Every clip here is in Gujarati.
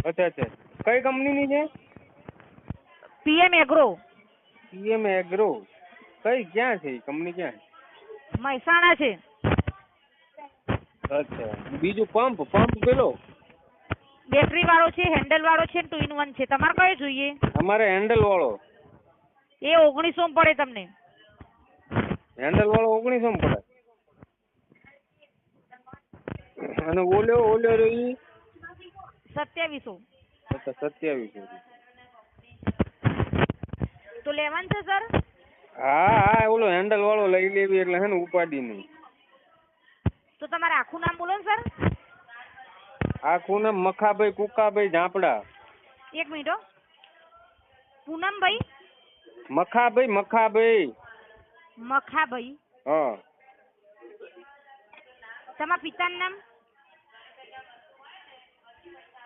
અચ્છા અચ્છા, કઈ કંપનીની છે? PM agro. PM agro. કઈ ક્યાં છે કંપની, ક્યાં? મહેસાણા છે. અચ્છા, બીજું પંપ પેલો બેટરી વાળો છે, હેન્ડલ વાળો છે, 2 in 1 છે. તમારે કયો જોઈએ? અમારે હેન્ડલ વાળો. એ 1900 માં પડે તમને. હેન્ડલ વાળો 1900 માં પડે. અને ઓલો રહી 2700. અચ્છા 2700. તો લેવાનું છે સર? હા, ઓલો હેન્ડલ વાળો લઈ લેવી એટલે હે ને ઉપાડી નહીં. તો તમારે આખું નામ બોલો ને સર. આખું નામ મખાભાઈ કુકાભાઈ ઝાપડા. 1 મિનિટ હો. પૂનમભાઈ? મખાભાઈ. મખાભાઈ. હા. તમારા પિતાનું નામ?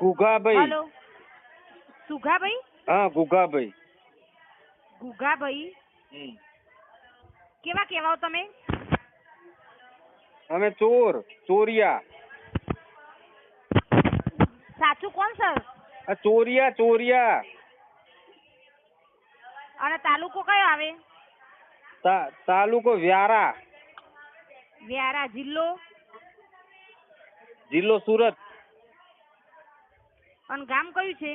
ગુગાભાઈ. હેલો, સુગાભાઈ? હા, ગુગાભાઈ. ગુગાભાઈ. કેવા કેવાઓ તમે? અમે ચોરિયા. સાચું કોણ સર? ચોરિયા. અને તાલુકો કયો આવે? તાલુકો વ્યારા. જિલ્લો સુરત. અને ગામ કયું છે?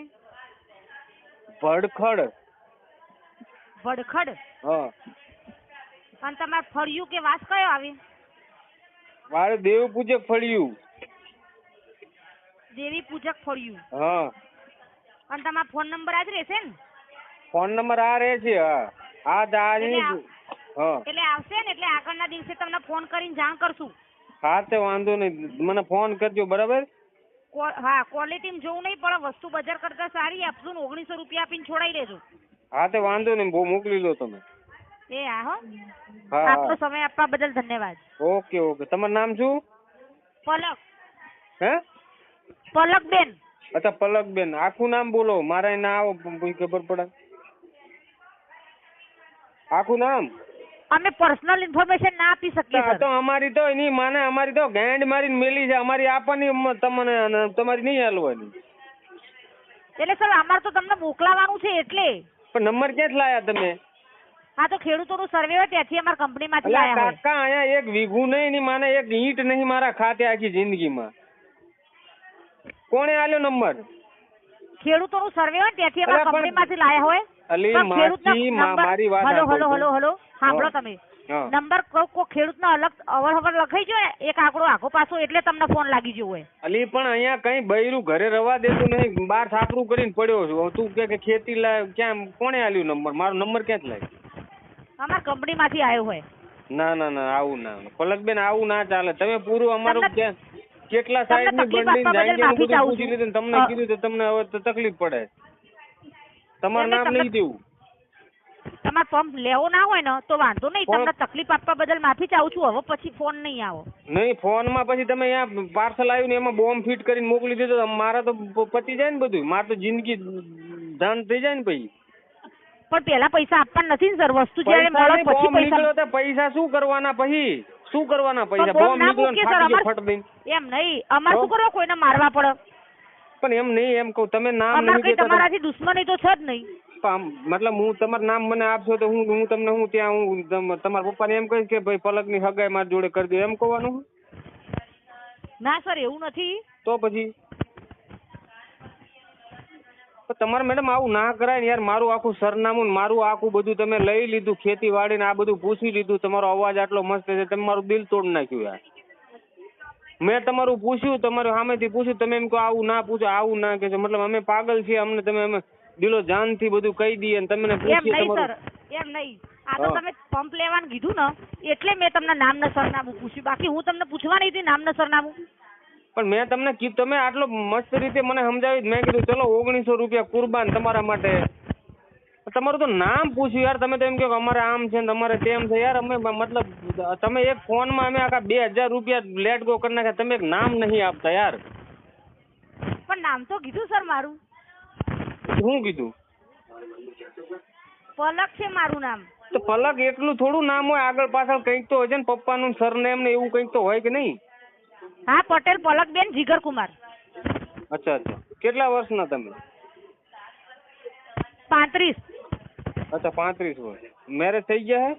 ભડખડ. હા. અને તમારે ફળિયું કે વાસ કયો આવે? મારે દેવ પૂજક ફળિયું. દેવી પૂજક ફળિયું. હા. અને તમારો ફોન નંબર આજ રહેશે ને? ફોન નંબર આ રહે છે. હા. એટલે આવશે ને એટલે આગળના દિવસે તમને ફોન કરીને જાણ કરશું. હા, તે વાંધો નહીં, મને ફોન કરજો. બરાબર? હા, ક્વોલિટી જોવું નહીં પડે, વસ્તુ બજાર કરતા સારી આપશું ને 1900 રૂપિયા આપીને છોડાઈ દેજો. હા, તે વાંધો નહીં, બહુ મોકલી લો તમે. હા. આપનો સમય આપવા બદલ ધન્યવાદ. ઓકે. તમારું નામ શું? પલક. હે? પલકબેન. અચ્છા, પલકબેન. આખું નામ બોલો, મારે ના આવો ખબર પડે. આખું નામ? અમે પર્સનલ ઇન્ફોર્મેશન ના આપી શકીએ. તો અમારી તો એની માને અમારી તો ગાંડ મારીને મેલી છે. અમારી આપવાની તમને, તમારી નહીં હાલવાની. એટલે સર અમારે તો તમને મોકલાવાનું છે એટલે. પણ નંબર ક્યાંથી લાયા તમે? હા, તો ખેડૂતોનું સર્વે હોય ત્યાંથી અમારી કંપનીમાંથી લાયા હોય. કાકા, અહીંયા એક વીઘું નહીં, એની માને એક ઈંટ નહીં મારા ખાતે આખી જિંદગીમાં. કોણે આલ્યો નંબર? ખેડૂતોનું સર્વે હોય ત્યાંથી અમારી કંપનીમાંથી લાયા હોય. મારી વાત હલો સાંભળો તમે. નંબર કોઈ ખેડૂતનો અલગ અવર લખાઈ ગયો ને એક આંકડો આખો પાછો એટલે તમને ફોન લાગી ગયો હોય. અલી પણ અહીંયા કઈ બૈરું ઘરે રવા દેતું નહીં, બાર છાપરું કરીને પડ્યો છું. તું કે ખેતી લાય, ક્યાં કોણે આલ્યું નંબર? મારો નંબર ક્યાંથી લાગ્યો? અમારી કંપનીમાંથી આવ્યો હોય. ના, આવું ના. પલકબેન, આવું ના ચાલે. તમે પૂરું અમારું કેટલા સાઈડ ની બંડી પૂછી લીધું, તમને કીધું તો તમને હવે તો તકલીફ પડે. તમારું નામ નહીં દેવું. તમારે પંપ લેવો ના હોય ને તો વાંધો નહીં, તમને તકલીફ આપવા બદલ માફી ચાહું છું. હવે પછી ફોન નહીં આવો. નહીં, ફોન માં પછી તમે અહીંયા પાર્સલ આવ્યું ને એમાં બોમ્બ ફિટ કરીને મોકલી દીધો, મારા તો પતી જાય ને બધું. મારે તો જિંદગી જાન થઈ જાય ને પછી. પણ પેલા પૈસા આપવા નથી ને સર, વસ્તુ જ્યારે મળે પછી પૈસા શું કરવાના? પછી શું કરવાના પૈસા? બોમ્બ નીકળ્યો ફટ દઈને. એમ નહીં, અમારે શું કરવા કોઈને મારવા પડે? પણ એમ નહીં, એમ કહું, તમે નામ નહીં, તમારાથી દુશ્મની તો છે જ નહીં. મતલબ હું તમારું નામ મને આપશો તો હું તમને હું ત્યાં તમારા પપ્પાને એમ કહીશ કે ભાઈ પલકની હગાઈ મારી જોડે કરી દો, એમ કહેવાનું? ના સર, એવું નથી. તો પછી તમારે મેડમ આવું ના કરાય ને યાર. મારું આખું સરનામું, મારું આખું બધું તમે લઈ લીધું, ખેતીવાડી ને આ બધું પૂછી લીધું. તમારો અવાજ આટલો મસ્ત છે, તમે મારું દિલ તોડ નાખ્યું યાર. મેં તમારું પૂછ્યું, તમારું સામેથી પૂછ્યું, તમે એમ કહો આવું ના પૂછો, આવું ના કહેશો. મતલબ અમે પાગલ છીએ, અમને તમે અમે દિલો જાન થી બધું કહી દઈએ ને તમને પૂછીએ. એમ નહીં, આ તો તમે પંપ લેવાનું કીધું ને એટલે મેં તમને નામ ને સરનામું પૂછ્યું, બાકી હું તમને પૂછવા નહીં હતી નામ ને સરનામું. પણ મેં તમને કીધું, તમે આટલો મસ્ત રીતે મને સમજાવી, મેં કીધું ચલો 1900 રૂપિયા કુરબાન તમારા માટે. તમારું તો નામ પૂછ્યું યાર. તમે તો એમ કહો અમારે આમ છે ને તમારે તેમ છે યાર. અમે મતલબ તમે એક ફોનમાં અમે આખા 2000 રૂપિયા લેટ ગો કરી નાખ્યા, તમે એક નામ નહીં આપતા યાર. પણ નામ તો કીધું સર મારું. શું કીધું? પલક છે મારું નામ. તો પલક એટલું થોડું નામ હોય, આગળ પાછળ કંઈક તો હોય છે ને, પપ્પાનું સરનેમ ને એવું કંઈક તો હોય કે નહીં? હા, પટેલ પલકબેન જીગરકુમાર. અચ્છા. કેટલા વર્ષના તમે? 35. અચ્છા 35 વર્ષ. મેરેજ થઈ ગયા હે?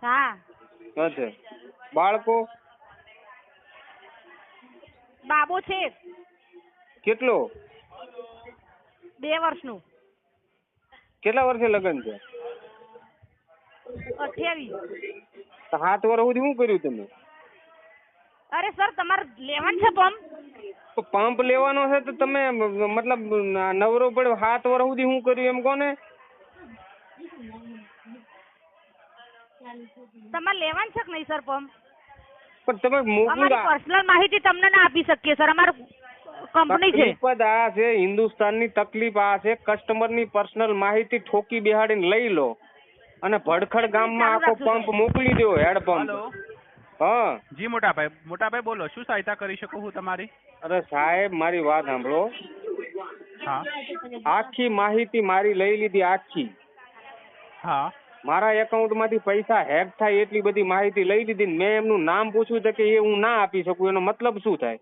હા. અચ્છા. બાળકો? બાબો છે. કેટલો? 2 વર્ષનું. કેટલા વર્ષે લગ્ન છે? 28. તો 7 વર્ષ સુધી શું કર્યું તમે? અરે સર તમારે લેવાનું છે પંપ? તો પંપ લેવાનો છે તો તમે મતલબ નવરો પડ્યો 7 વર્ષ સુધી શું કર્યું એમ કોને? તમારે લેવાનું છે કે નહીં સર પંપ? પણ તમે અમારી પર્સનલ માહિતી તમને ના આપી શકીએ સર. અમારું કંપની છે. તકલીફ જ આ છે, હિન્દુસ્તાનની તકલીફ આ છે. કસ્ટમરની પર્સનલ માહિતી ઠોકી બેહાડીને લઈ લો અને ભડખડ ગામમાં આખો પંપ મોકલી દો, હેડ પંપ. હા જી મોટાભાઈ બોલો, શું સહાયતા કરી શકું હું તમારી? અરે સાહેબ મારી વાત સાંભળો. હા આખી માહિતી મારી લઈ લીધી, આખી. હા મારા એકાઉન્ટ માંથી પૈસા હેક થાય એટલી બધી માહિતી લઈ લીધી. મેં એમનું નામ પૂછ્યું તો કે એ હું ના આપી શકું. એનો મતલબ શું થાય?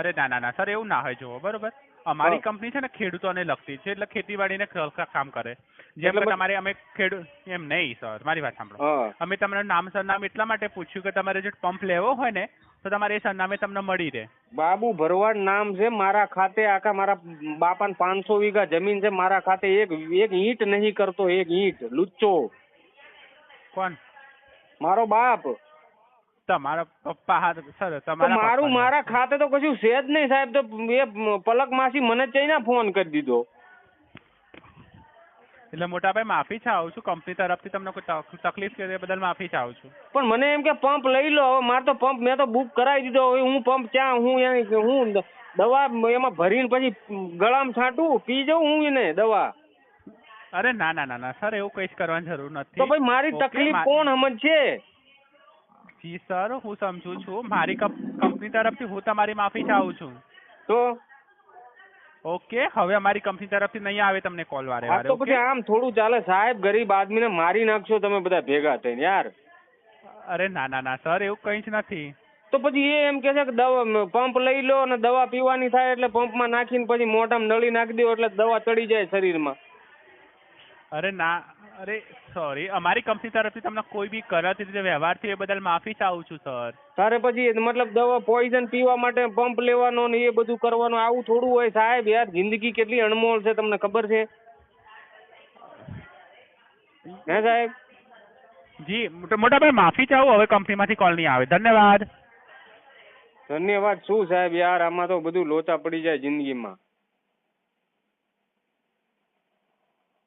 અરે ના સર, એવું ના હોય. જુઓ બરોબર, અમારી કંપની છે ને ખેડૂતોને લગતી છે, એટલે ખેતીવાડીને કામ કરે. જેમ કે તમારે અમે ખેડૂત એમ નહીં સર, મારી વાત સાંભળો. અમે તમને નામ સરનામ એટલા માટે પૂછ્યું કે તમારે જો પંપ લેવો હોય ને તો તમારે એ સરનામે તમને મળી રહે. બાબુ ભરવાડ નામ છે. મારા ખાતે આખા મારા બાપાને 500 વીઘા જમીન છે. મારા ખાતે એક ઈંટ નહીં કરતો, એક ઈંટ. લુચ્ચો. કોણ? મારો બાપ. તમારા પપ્પા? સર તમારા મારું મારા ખાતે તો કશું છે જ નહીં સાહેબ. તો એ પલક માસી મને ચઈને ફોન કરી દીધો. એટલે મોટાભાઈ માફી ચાહું છું, કંપની તરફથી તમને કોઈ તકલીફ કે બદલ માફી ચાહું છું. પણ મને એમ કે પંપ લઈ લો. હવે મારે તો પંપ મેં તો બુક કરાવી દીધો. હવે હું પંપ ક્યાં હું દવા એમાં ભરીને પછી ગળામાં છાંટું પી જાઉં હું એને દવા? અરે ના સર, એવું કઈ જ કરવાની જરૂર નથી. તો ભાઈ મારી તકલીફ કોણ સમજશે? જી સર, હું સમજુ છું. મારી કંપની તરફથી હું તમારી માફી ચાહું છું. તો ઓકે, હવે અમારી કંપની તરફથી નહીં આવે તમને કોલ વારે. તો પછી આમ થોડું ચાલે સાહેબ? ગરીબ આદમીને મારી નાખશો તમે બધા ભેગા થઈને યાર. અરે ના સર, એવું કઈ જ નથી. તો પછી એ એમ કે છે કે દવા પંપ લઈ લો અને દવા પીવાની થાય એટલે પંપમાં નાખીને પછી મોઢામાં નળી નાખી દો એટલે દવા ચડી જાય શરીરમાં. અરે સોરી, અમારી કંપની તરફથી તમને કોઈ બી ગલત રીતે વ્યવહાર થયો એ બદલ માફી ચાહું છું સર. તારે પછી મતલબ દવા પોઈઝન પીવા માટે પંપ લેવાનો ને એ બધું કરવાનું, આવું થોડું હોય સાહેબ યાર? જિંદગી કેટલી અણમોલ છે તમને ખબર છે? હે સાહેબ? જી મોટાભાઈ માફી ચાહું, હવે કંપનીમાંથી કોલ નહીં આવે. ધન્યવાદ. ધન્યવાદ શું સાહેબ યાર? આમાં તો બધું લોચા પડી જાય જિંદગીમાં.